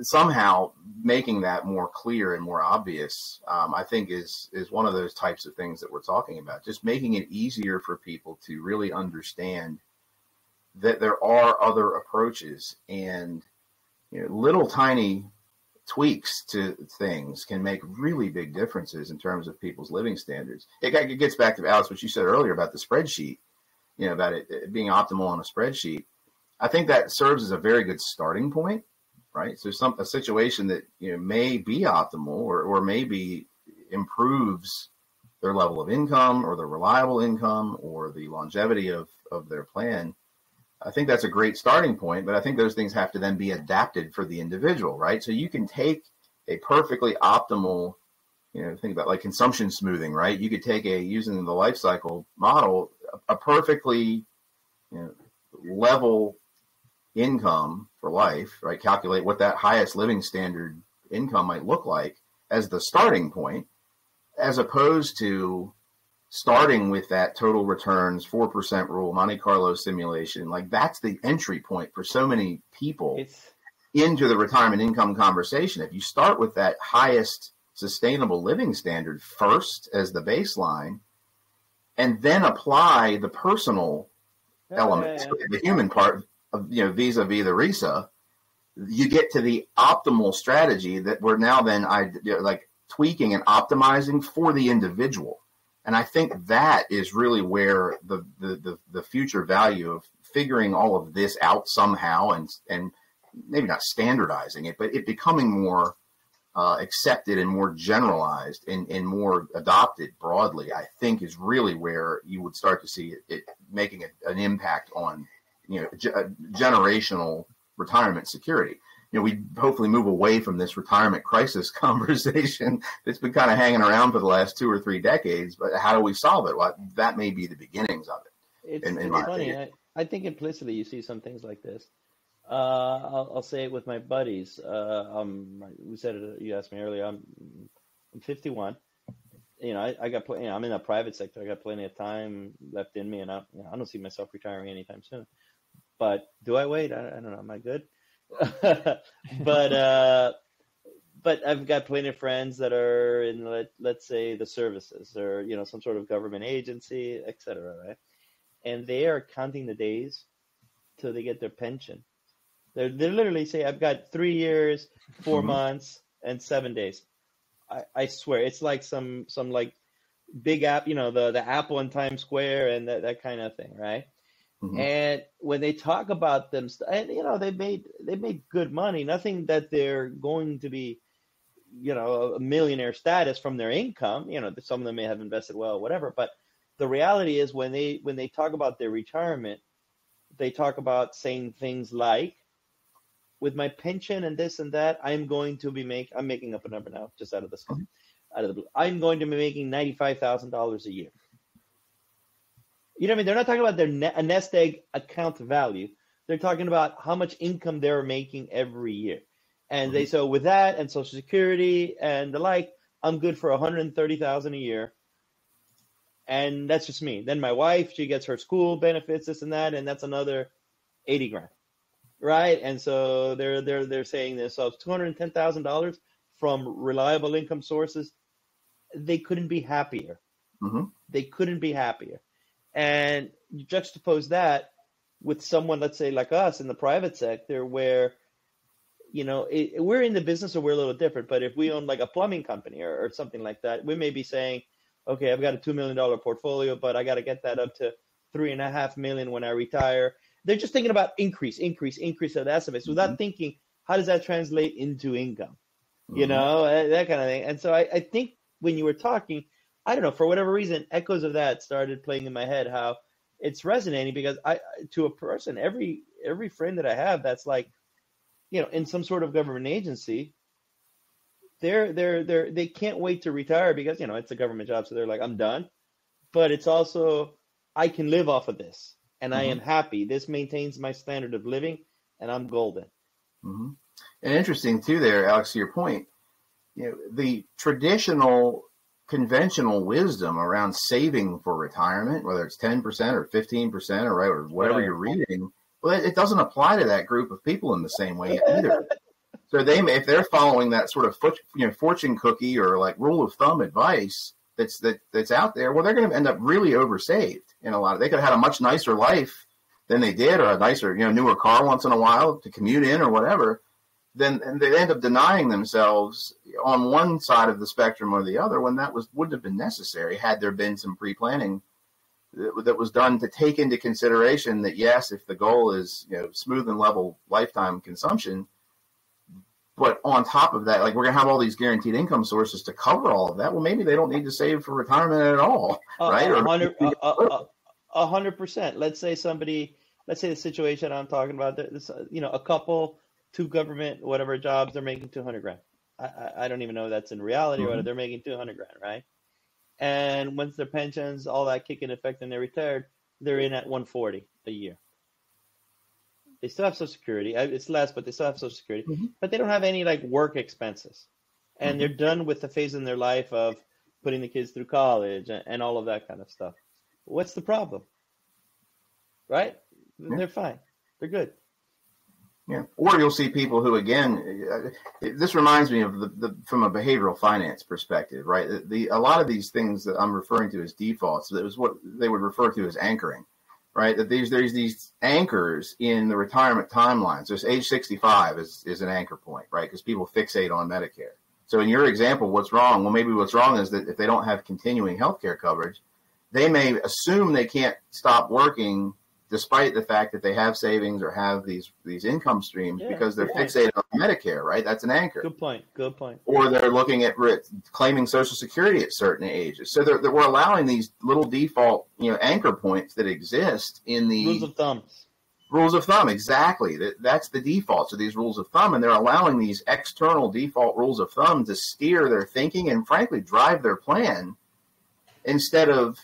somehow making that more clear and more obvious, I think is one of those types of things that we're talking about. Just making it easier for people to really understand that there are other approaches, and little tiny tweaks to things can make really big differences in terms of people's living standards. It gets back to, Alex, what you said earlier about the spreadsheet, about it being optimal on a spreadsheet. I think that serves as a very good starting point, right? So a situation that may be optimal or maybe improves their level of income or their reliable income or the longevity of their plan. I think that's a great starting point, but I think those things have to then be adapted for the individual, right? So you can take a perfectly optimal, think about like consumption smoothing, right? You could take using the life cycle model, a perfectly level income for life, right? Calculate what that highest living standard income might look like as the starting point. as opposed to starting with that total returns 4% rule, Monte Carlo simulation. Like, that's the entry point for so many people into the retirement income conversation. If you start with that highest sustainable living standard first as the baseline, and then apply the personal element, the human part of, vis-a-vis the RISA, you get to the optimal strategy that we're now then like tweaking and optimizing for the individual. And I think that is really where the future value of figuring all of this out somehow, and maybe not standardizing it, but it becoming more accepted and more generalized and more adopted broadly, I think is really where you would start to see it making an impact on, generational retirement security. We hopefully move away from this retirement crisis conversation that's been kind of hanging around for the last 2 or 3 decades. But how do we solve it? Well, that may be the beginnings of it. It's funny. I think implicitly you see some things like this. I'll say it with my buddies. We said it. You asked me earlier. I'm 51. I got I'm in the private sector. I got plenty of time left in me, and I don't see myself retiring anytime soon. But do I wait? I don't know. Am I good? But I've got plenty of friends that are in, let's say, the services or some sort of government agency, etc. Right? And they are counting the days till they get their pension. They literally say, I've got 3 years, 4 months, and 7 days. I swear, it's like some like big app, the Apple in Times Square and that kind of thing, right? Mm-hmm. And when they talk about them, and they made good money. Nothing that they're going to be, a millionaire status from their income. Some of them may have invested well, whatever. But the reality is, when they talk about their retirement, they talk about saying things like, with my pension and this and that, I'm making up a number now, just out of the blue. I'm going to be making $95,000 a year. You know what I mean? They're not talking about their nest egg account value. They're talking about how much income they're making every year. And they say, with that and Social Security and the like, I'm good for $130,000 a year. And that's just me. Then my wife, she gets her school benefits, this and that, and that's another $80,000. Right? And so they're saying this. So $210,000 from reliable income sources. They couldn't be happier. Mm-hmm. They couldn't be happier. And you juxtapose that with someone, let's say, like us in the private sector, where, we're in the business, so we're a little different. But if we own like a plumbing company or something like that, we may be saying, okay, I've got a $2 million portfolio, but I got to get that up to $3.5 million when I retire. They're just thinking about increase of the asset base without thinking, how does that translate into income? That kind of thing. And so I think when you were talking, I don't know, for whatever reason, echoes of that started playing in my head, how it's resonating, because to a person, every friend that I have that's like, in some sort of government agency, they can't wait to retire because, it's a government job. So they're like, I'm done. But it's also, I can live off of this and I am happy. This maintains my standard of living and I'm golden. Mm-hmm. And interesting too there, Alex, to your point, the traditional conventional wisdom around saving for retirement, whether it's 10% or 15% or whatever you're reading, well, it doesn't apply to that group of people in the same way either. So if they're following that sort of fortune cookie or like rule of thumb advice that's out there, well, they're going to end up really oversaved in a lot of. They could have had a much nicer life than they did, or a nicer, newer car once in a while to commute in or whatever. And they end up denying themselves on one side of the spectrum or the other when that wouldn't have been necessary had there been some pre-planning that was done to take into consideration that, yes, if the goal is smooth and level lifetime consumption, but on top of that, like, we're going to have all these guaranteed income sources to cover all of that. Well, maybe they don't need to save for retirement at all, right? 100%. Let's say the situation I'm talking about, a couple, 2 government, whatever jobs, they're making $200,000. I don't even know if that's in reality or whether they're making $200,000, right? And once their pensions, all that kick in effect and they're retired, they're in at $140,000 a year. They still have Social Security. It's less, but they still have Social Security. But they don't have any like work expenses. And they're done with the phase in their life of putting the kids through college and all of that kind of stuff. What's the problem? Right? Yeah. They're fine. They're good. Yeah. Or you'll see people who, again, this reminds me of from a behavioral finance perspective, right? A lot of these things that I'm referring to as defaults, that was what they would refer to as anchoring, right? That there's these anchors in the retirement timelines. So age 65 is an anchor point, right? Because people fixate on Medicare. So in your example, what's wrong? Well, maybe what's wrong is that if they don't have continuing healthcare coverage, they may assume they can't stop working despite the fact that they have savings or have these income streams, because they're fixated on Medicare, right? That's an anchor. Good point. Good point. Or they're looking at claiming Social Security at certain ages. So we're allowing these little default, anchor points that exist in the rules of thumb. Rules of thumb, exactly. That's the default. So these rules of thumb, and they're allowing these external default rules of thumb to steer their thinking and, frankly, drive their plan, instead of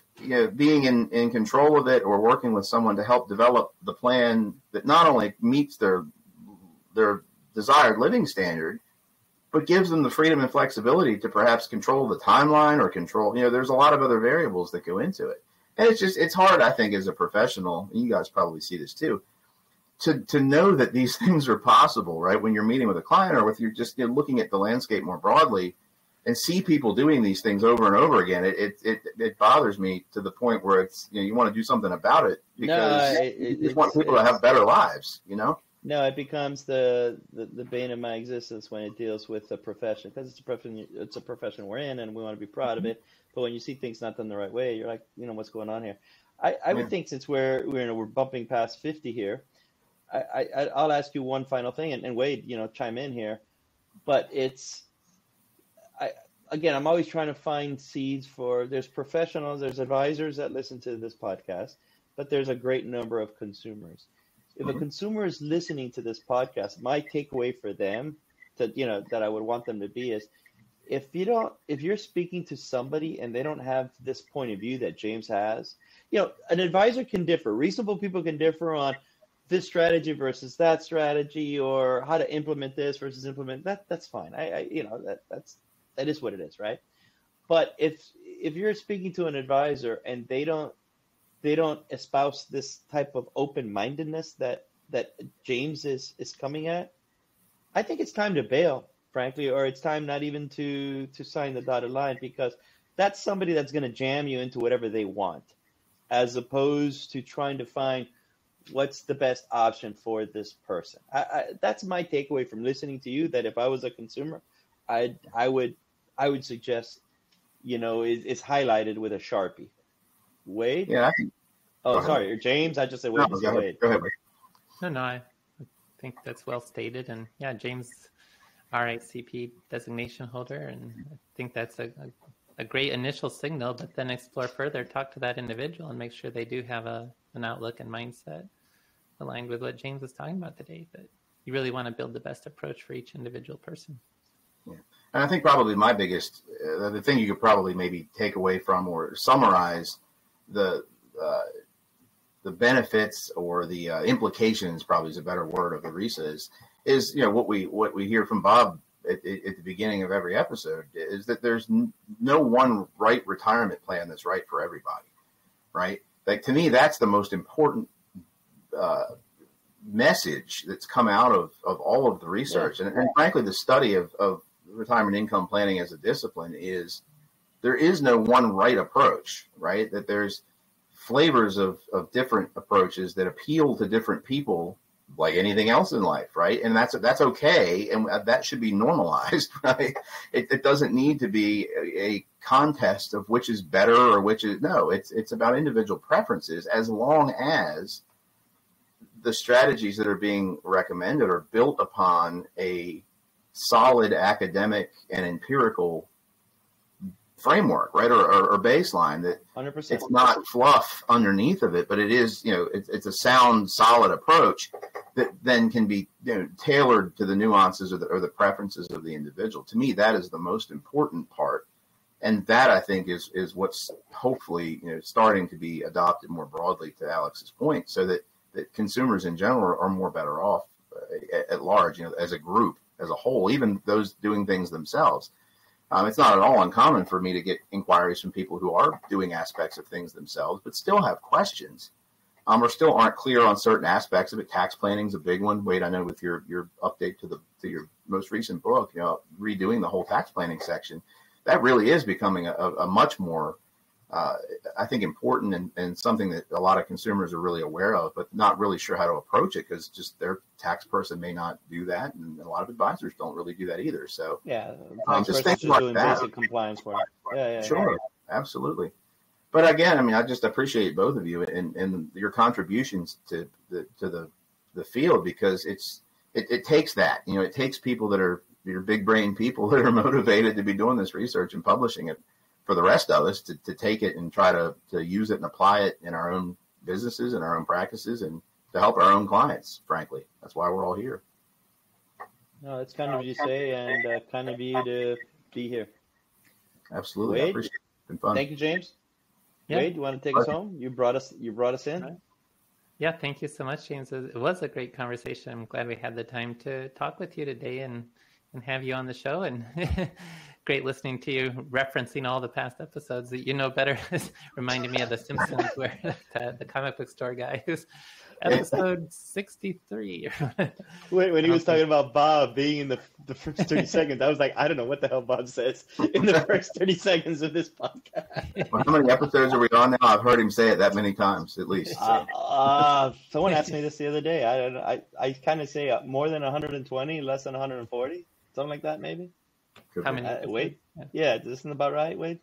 being in control of it or working with someone to help develop the plan that not only meets their desired living standard, but gives them the freedom and flexibility to perhaps control the timeline or control, there's a lot of other variables that go into it. And it's hard, I think, as a professional, and you guys probably see this too, to know that these things are possible, right? When you're meeting with a client or if you're just looking at the landscape more broadly, and see people doing these things over and over again, it bothers me to the point where it's you want to do something about it, because you just want people to have better lives, No, it becomes the bane of my existence when it deals with the profession, because it's a profession we're in, and we want to be proud of it. But when you see things not done the right way, you're like, what's going on here? I would think, since we're bumping past 50 here, I'll ask you one final thing, and Wade, chime in here, but I'm always trying to find seeds there's professionals, there's advisors that listen to this podcast, but there's a great number of consumers. If a consumer is listening to this podcast, my takeaway for them that I would want them to be is, if you're speaking to somebody and they don't have this point of view that James has, an advisor can differ. Reasonable people can differ on this strategy versus that strategy, or how to implement this versus implement that. That's fine. That is what it is, right? But if you're speaking to an advisor and they don't espouse this type of open-mindedness that James is coming at, I think it's time to bail, frankly, or it's time not even to sign the dotted line, because that's somebody that's going to jam you into whatever they want, as opposed to trying to find what's the best option for this person. That's my takeaway from listening to you, that if I was a consumer, I would suggest, it's highlighted with a Sharpie. Wade? Yeah. Sorry, James. I just said Wade. No, go ahead. No, I think that's well stated. And yeah, James, RICP designation holder, and I think that's a great initial signal, but then explore further, talk to that individual and make sure they do have an outlook and mindset aligned with what James was talking about today, that you really want to build the best approach for each individual person. Yeah. And I think probably my biggest, the thing you could probably maybe take away from or summarize the benefits or the implications, probably is a better word, of ERISA is what we hear from Bob at the beginning of every episode, is that there's no one right retirement plan that's right for everybody, right? Like, to me, that's the most important message that's come out of all of the research. Yeah. And frankly, the study of retirement income planning as a discipline is there is no one right approach, right? That there's flavors of different approaches that appeal to different people, like anything else in life, right? And that's okay, and that should be normalized, right? It doesn't need to be a contest of which is better or which is no. It's about individual preferences, as long as the strategies that are being recommended are built upon a solid academic and empirical framework, right, or baseline, that 100%. It's not fluff underneath of it, but it is, it's a sound, solid approach that then can be tailored to the nuances or the preferences of the individual. To me, that is the most important part, and that, I think, is what's hopefully starting to be adopted more broadly, to Alex's point, so that consumers in general are more better off at large, as a group, as a whole, even those doing things themselves. It's not at all uncommon for me to get inquiries from people who are doing aspects of things themselves, but still have questions, or still aren't clear on certain aspects of it. Tax planning is a big one. Wade, I know with your update to your most recent book, redoing the whole tax planning section, that really is becoming a much more, I think, important and something that a lot of consumers are really aware of, but not really sure how to approach it because just their tax person may not do that, and a lot of advisors don't really do that either. So yeah, just things like doing that. basic compliance work. Yeah, sure, absolutely. But again, I mean, I just appreciate both of you and your contributions to the field, because it takes that, it takes people that are your big brain people that are motivated to be doing this research and publishing it for the rest of us to take it and try to use it and apply it in our own businesses and our own practices and to help our own clients, frankly. That's why we're all here. No, it's kind of you say, and kind of you to be here. Absolutely. Wade, I appreciate it. It's been fun. Thank you, James. Yeah. Wade, you want to take us home? You brought us in. Yeah, thank you so much, James. It was a great conversation. I'm glad we had the time to talk with you today and have you on the show, and great listening to you referencing all the past episodes that you know better. Reminded me of The Simpsons, where the comic book store guy who's episode 63. When he was talking about Bob being in the first 30 seconds, I was like, I don't know what the hell Bob says in the first 30 seconds of this podcast. Well, how many episodes are we on now? I've heard him say it that many times, at least. Someone asked me this the other day. I kind of say more than 120, less than 140, something like that, maybe. How many? Wade? Yeah, isn't about right, Wade?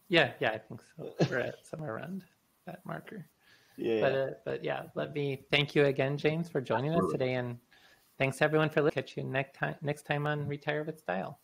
Yeah, I think so. We're at somewhere around that marker. Yeah. But yeah, let me thank you again, James, for joining us today, and thanks everyone for listening. Catch you next time on Retire with Style.